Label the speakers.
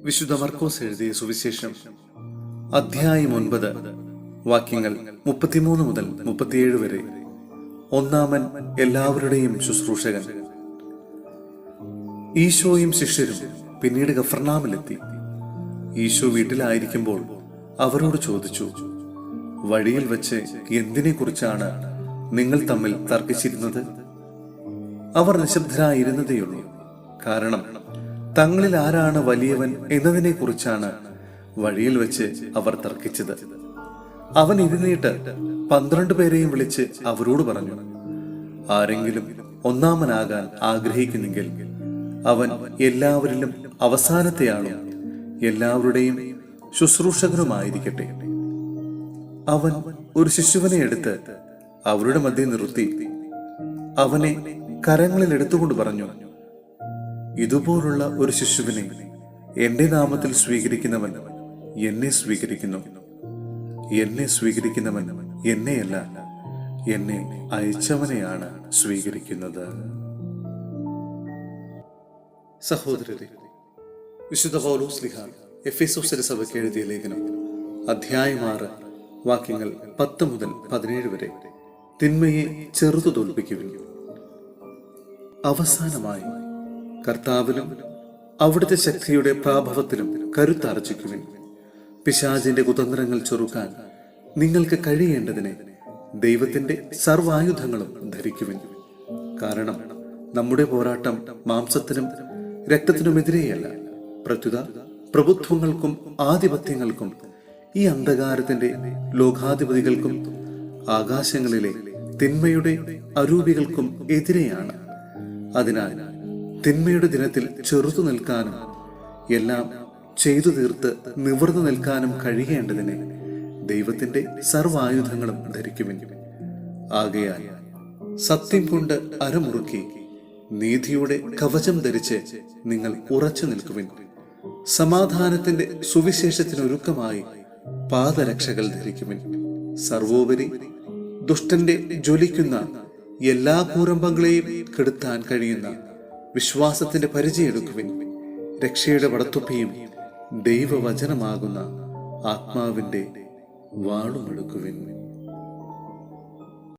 Speaker 1: വിശുദ്ധ മർക്കോസ് എഴുതിയ സുവിശേഷം അധ്യായം 9 വാക്യങ്ങൾ 33 മുതൽ 37 വരെ. ഒന്നാമൻ എല്ലാവരുടെയും ശുശ്രൂഷകൻ. ഈശോയും ശിഷ്യരും പിന്നീട് കഫർനാമിലെത്തി. ഈശോ വീട്ടിലായിരിക്കുമ്പോൾ അവരോട് ചോദിച്ചു, വഴിയിൽ വെച്ച് എന്തിനെ കുറിച്ചാണ് നിങ്ങൾ തമ്മിൽ തർക്കിച്ചിരുന്നത്? അവർ നിശബ്ദരായിരുന്നതേയുള്ളൂ. കാരണം തങ്ങളിൽ ആരാണ് വലിയവൻ എന്നതിനെ കുറിച്ചാണ് വഴിയിൽ വെച്ച് അവർ തർക്കിച്ചത്. അവൻ എഴുന്നേറ്റ് 12 പേരെയും വിളിച്ച് അവരോട് പറഞ്ഞു, ആരെങ്കിലും ഒന്നാമനാകാൻ ആഗ്രഹിക്കുന്നെങ്കിൽ അവൻ എല്ലാവരിലും അവസാനത്തെയാളും എല്ലാവരുടെയും ശുശ്രൂഷകനുമായിരിക്കട്ടെ. അവൻ ഒരു ശിശുവിനെ എടുത്ത് അവരുടെ മധ്യേ നിർത്തി അവനെ കരങ്ങളിൽ എടുത്തുകൊണ്ട് പറഞ്ഞു, ഇതുപോലുള്ള ഒരു ശിശുവിനെ എന്റെ നാമത്തിൽ സ്വീകരിക്കുന്നവൻ എന്നെ സ്വീകരിക്കുന്നു. എന്നെ സ്വീകരിക്കുന്നവൻ എന്നെയല്ല, എന്നെ അയച്ചവനെയാണ് സ്വീകരിക്കുന്നത്. സഹോദരരെ, വിശുദ്ധ പൗലോസ് ശ്ലീഹ എഫെസോസ്യരുടെ സഭയ്ക്ക് എഴുതിയ ലേഖനം അധ്യായം 6 വാക്യങ്ങൾ 10 മുതൽ 17 വരെ. തിന്മയെ ചെറുതു തോൽപ്പിക്കുവിൻ. അവസാനമായി കർത്താവിലും അവിടുത്തെ ശക്തിയുടെ പ്രാഭവത്തിലും കരുത്താർജിക്കുവിൻ. പിശാചിന്റെ കുതന്ത്രങ്ങൾ ചെറുക്കാൻ നിങ്ങൾക്ക് കഴിയേണ്ടതിനെ ദൈവത്തിന്റെ സർവായുധങ്ങളും ധരിക്കുവിൻ. കാരണം നമ്മുടെ പോരാട്ടം മാംസത്തിനും രക്തത്തിനുമെതിരെയല്ല, പ്രത്യുത പ്രഭുത്വങ്ങൾക്കും ആധിപത്യങ്ങൾക്കും ഈ അന്ധകാരത്തിന്റെ ലോകാധിപതികൾക്കും ആകാശങ്ങളിലെ തിന്മയുടെ അരൂപികൾക്കും എതിരെയാണ്. അതിനാൽ തിന്മയുടെ ദിനത്തിൽ ചെറുത്തു നിൽക്കാനും എല്ലാം ചെയ്തു തീർത്ത് നിവർന്നു നിൽക്കാനും കഴിയേണ്ടതിന് ദൈവത്തിന്റെ സർവായുധങ്ങളും ധരിക്കുവിൻ. ആകയാൽ സത്യം കൊണ്ട് അരമുറുക്കി നീതിയുടെ കവചം ധരിച്ച് നിങ്ങൾ ഉറച്ചു നിൽക്കുവിൻ. സമാധാനത്തിന്റെ സുവിശേഷത്തിനൊരുക്കമായി പാദരക്ഷകൾ ധരിക്കുവിൻ. സർവോപരി ദുഷ്ടന്റെ ജ്വലിക്കുന്ന എല്ലാ കൂരമ്പങ്ങളെയും കെടുത്താൻ കഴിയുന്ന വിശ്വാസത്തിന്റെ പരിചയെടുക്കുവിൻ. രക്ഷയുടെ വടത്തുപ്പിയും ദൈവവചനമാകുന്ന ആത്മാവിന്റെ വാളുമെടുക്കുവിൻ.